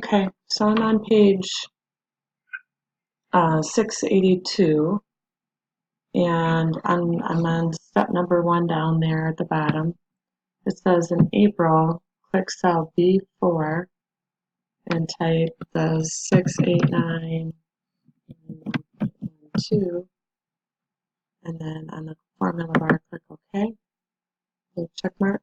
Okay, so I'm on page 682, and I'm on step number 1 down there at the bottom. It says in April, click cell B4 and type the 689.12, and then on the formula bar, click OK. Little check mark.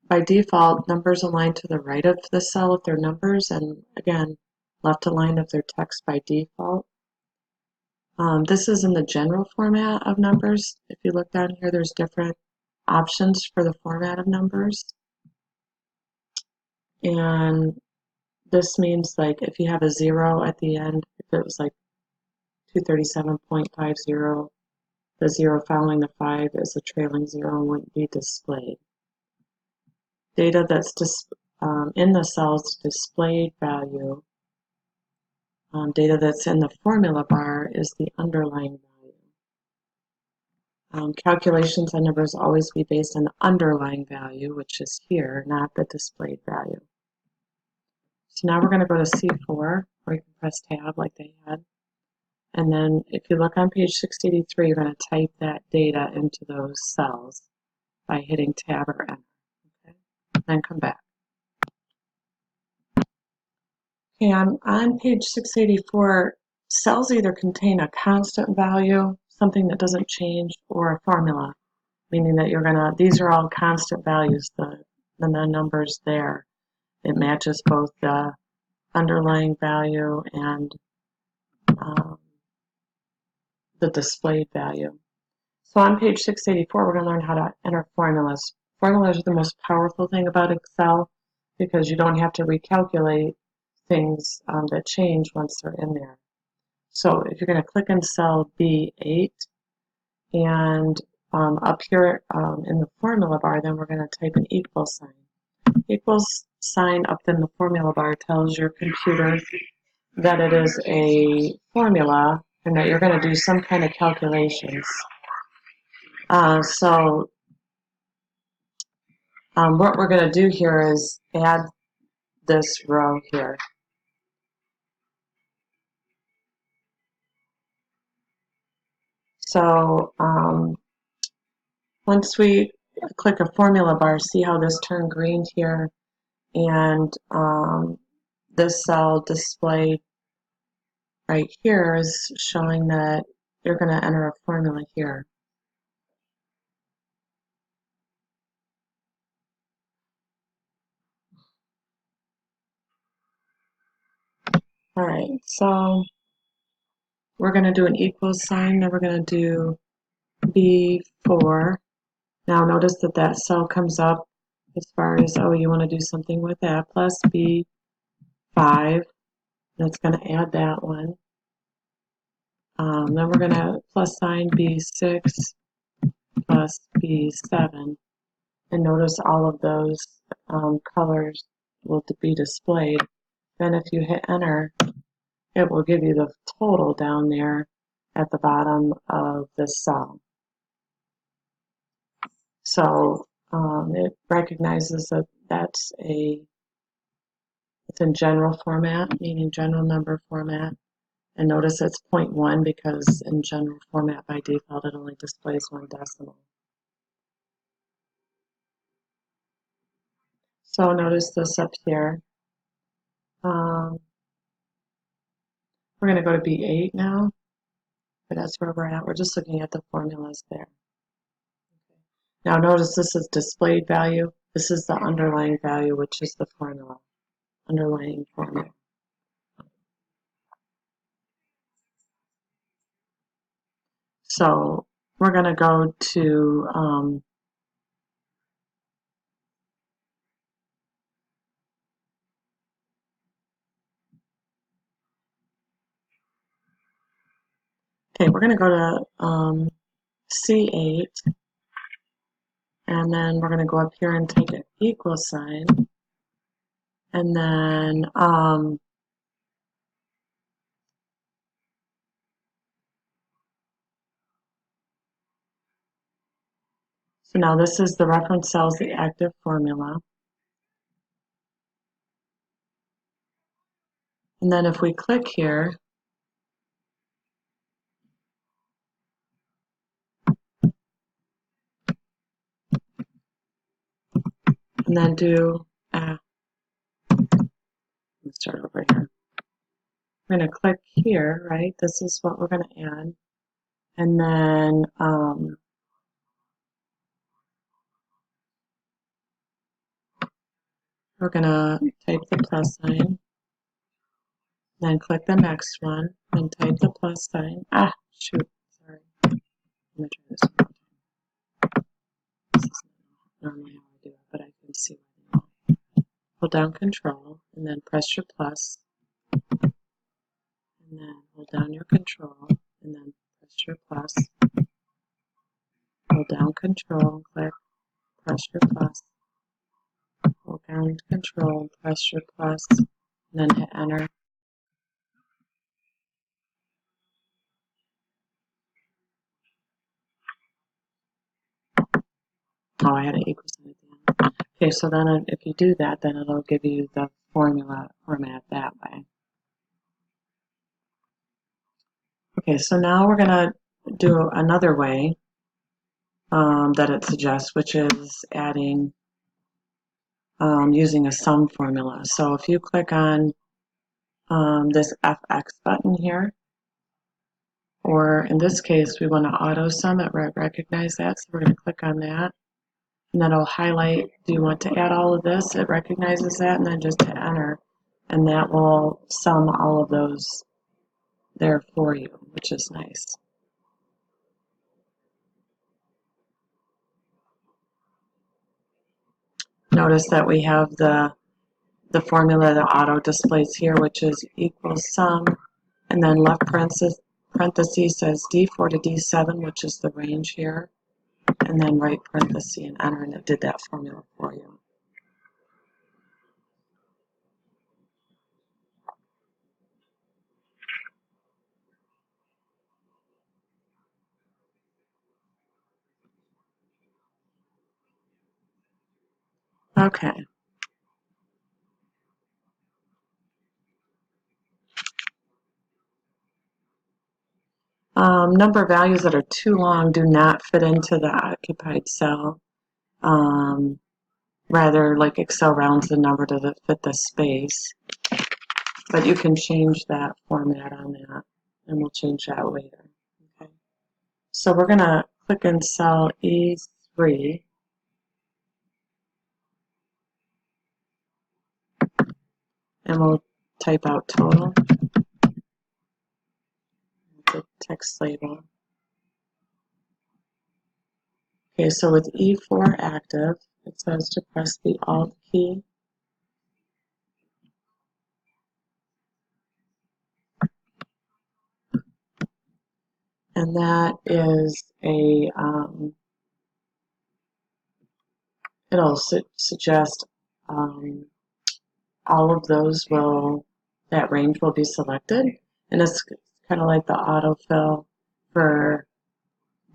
By default, numbers align to the right of the cell if they're numbers, and again, left align if they're text by default. This is in the general format of numbers. If you look down here, there's different options for the format of numbers. And this means like if you have a 0 at the end, if it was like 237.50, the 0 following the 5 is a trailing 0 and wouldn't be displayed. Data that's in the cell's displayed value, data that's in the formula bar is the underlying value. Calculations on numbers always be based on the underlying value, which is here, not the displayed value. So now we're going to go to C4, or you can press tab like they had. And then if you look on page 683, you're going to type that data into those cells by hitting tab or enter. Okay? Then come back. Okay, on page 684, cells either contain a constant value, something that doesn't change, or a formula, meaning that these are all constant values, the numbers there. It matches both the underlying value and the displayed value. So on page 684, we're going to learn how to enter formulas. Formulas are the most powerful thing about Excel because you don't have to recalculate things that change once they're in there. So if you're going to click in cell B8 and up here in the formula bar, then we're going to type an equal sign. Equals sign up in the formula bar tells your computer that it is a formula and that you're going to do some kind of calculations. What we're going to do here is add this row here. So once we click a formula bar, see how this turned green here, and this cell displayed right here is showing that you're going to enter a formula here. All right, so we're going to do an equal sign, then we're going to do B4. Now notice that that cell comes up as far as, oh, you want to do something with that, plus B5. That's going to add that one. Then we're going to plus sign B6 plus B7. And notice all of those colors will be displayed. Then if you hit enter, it will give you the total down there at the bottom of the cell. So it recognizes that it's in general format, meaning general number format. And notice it's 0.1 because in general format by default it only displays 1 decimal. So notice this up here. We're going to go to B8 now. But that's where we're at. We're just looking at the formulas there. Okay. Now notice this is displayed value. This is the underlying value, which is the formula. Underlying formula. So we're going to go to okay, we're going to go to C8, and then we're going to go up here and take an equal sign, and then so now this is the reference cells, the active formula. And then if we click here, and then do, let's start over here. We're going to click here, right? This is what we're going to add. And then we're going to type the plus sign. Then click the next one and type the plus sign. Ah, shoot, sorry. Let me try this one more time. This is not normally how I do it, but I can see why they want. Hold down Control and then press your plus. And then hold down your Control and then press your plus. Hold down Control and click, press your plus. Hold down Control and press your plus, and then hit Enter. Oh, I had an equal sign at the end. Okay, so then if you do that, then it'll give you the formula format that way. Okay, so now we're going to do another way that it suggests, which is adding, using a sum formula. So if you click on this FX button here, or in this case, we want to auto sum it, recognize that, so we're going to click on that. And then it'll highlight, do you want to add all of this? It recognizes that, and then just hit enter. And that will sum all of those there for you, which is nice. Notice that we have the formula that auto displays here, which is equals sum, and then left parenthesis says D4 to D7, which is the range here, and then right parenthesis and enter, and it did that formula for you. Okay. Number of values that are too long do not fit into the occupied cell. Rather, like Excel rounds the number to fit the space. But you can change that format on that, and we'll change that later. Okay. So we're going to click in cell E3. And we'll type out total. The text label. Okay, so with E4 active, it says to press the Alt key. And that is a, it'll suggest all of those that range will be selected. And it's kind of like the autofill for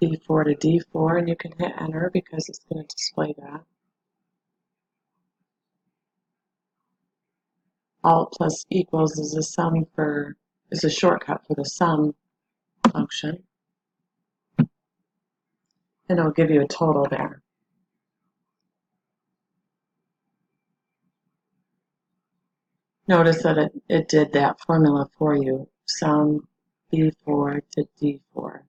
B4 to D4, and you can hit enter because it's going to display that. Alt plus equals is a shortcut for the sum function. And it'll give you a total there. Notice that it did that formula for you, sum B4 to D4. All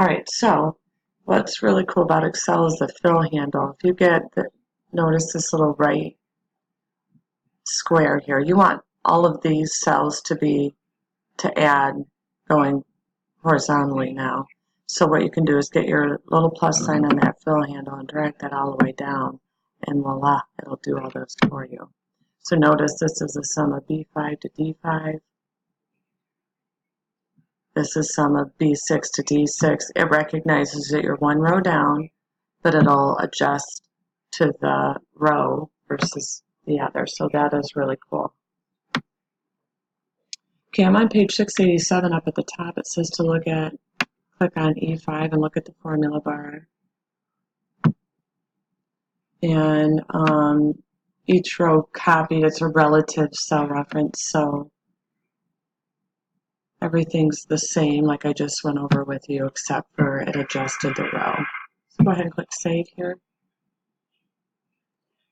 right, so what's really cool about Excel is the fill handle. If you notice this little right square here, you want all of these cells to add going horizontally now. So what you can do is get your little plus sign on that fill handle and drag that all the way down, and voila, it'll do all those for you. So notice this is a sum of B5 to D5. This is sum of B6 to D6. It recognizes that you're one row down, but it'll adjust to the row versus the other. So that is really cool. Okay, I'm on page 687 up at the top. It says to click on E5 and look at the formula bar. And each row copied, it's a relative cell reference, so everything's the same like I just went over with you, except for it adjusted the row. So go ahead and click Save here.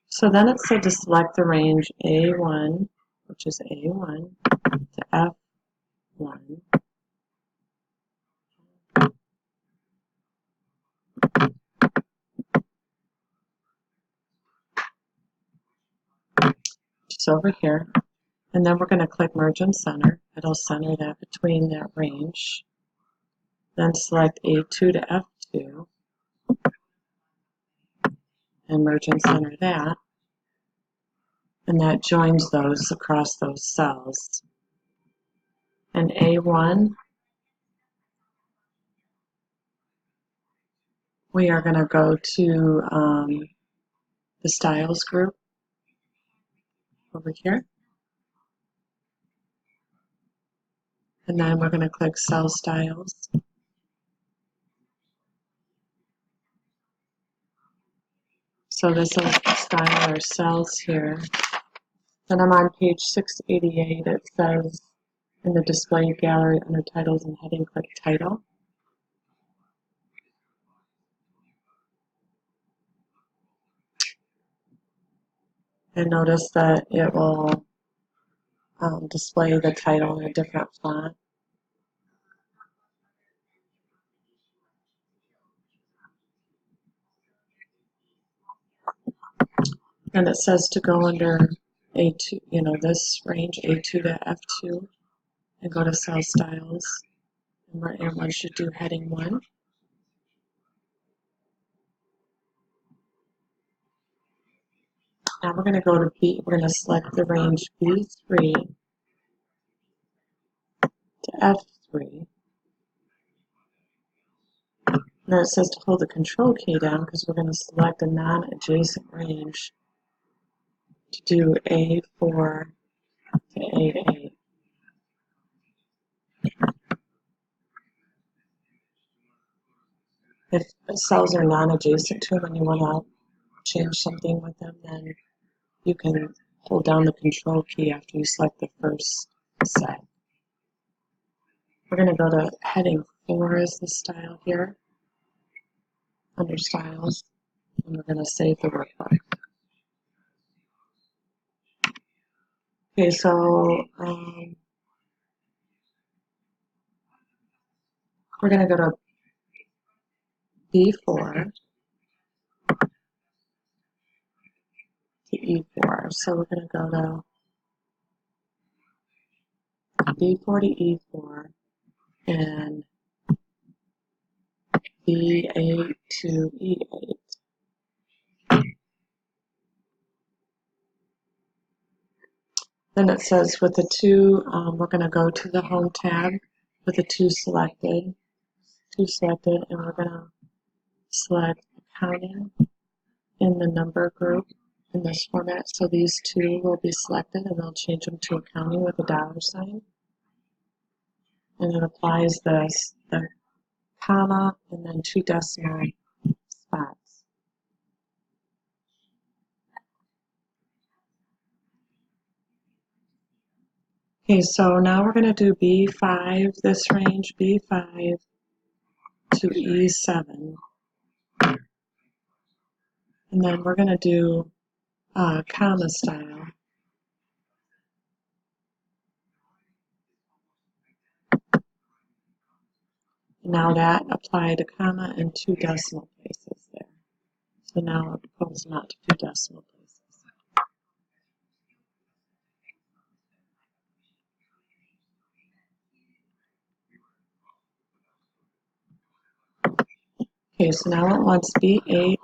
So then it said to select the range A1, which is A1, to F1. Just over here. And then we're going to click Merge and Center. It'll center that between that range. Then select A2 to F2. And merge and center that. And that joins those across those cells. And A1, we are going to go to the Styles group over here. And then we're going to click Cell Styles. So this will style our cells here. Then I'm on page 688. It says in the display gallery under titles and heading, click Title. And notice that it will display the title in a different font. And it says to go under A2, this range, A2 to F2, and go to Cell Styles. And one should do Heading 1. Now we're going to go to B. We're going to select the range B3 to F3. And then it says to hold the Control key down because we're going to select a non-adjacent range to do A4 to A8. If cells are non-adjacent to them and you want to change something with them, then you can hold down the Control key after you select the first set. We're going to go to Heading 4 as the style here, under Styles, and we're going to save the workbook. Okay, so we're going to go to B4 to E4. So we're going to go to B4 to E4 and B8 to E8. Then it says with the two, we're going to go to the Home tab with the two selected, and we're going to select Accounting in the number group in this format. So these two will be selected and they'll change them to Accounting with a $sign. And it applies the comma and then 2 decimal spots. Okay, so now we're going to do B5, this range, B5 to E7. And then we're going to do comma style. Now that applied a comma and 2 decimal places there. So now it goes not to 2 decimal places. Okay, so now it wants B8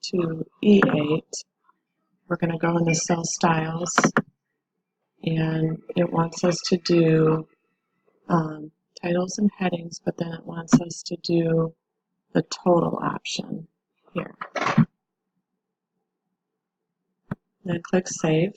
to E8. We're going to go into Cell Styles, and it wants us to do titles and headings, but then it wants us to do the total option here. Then click Save.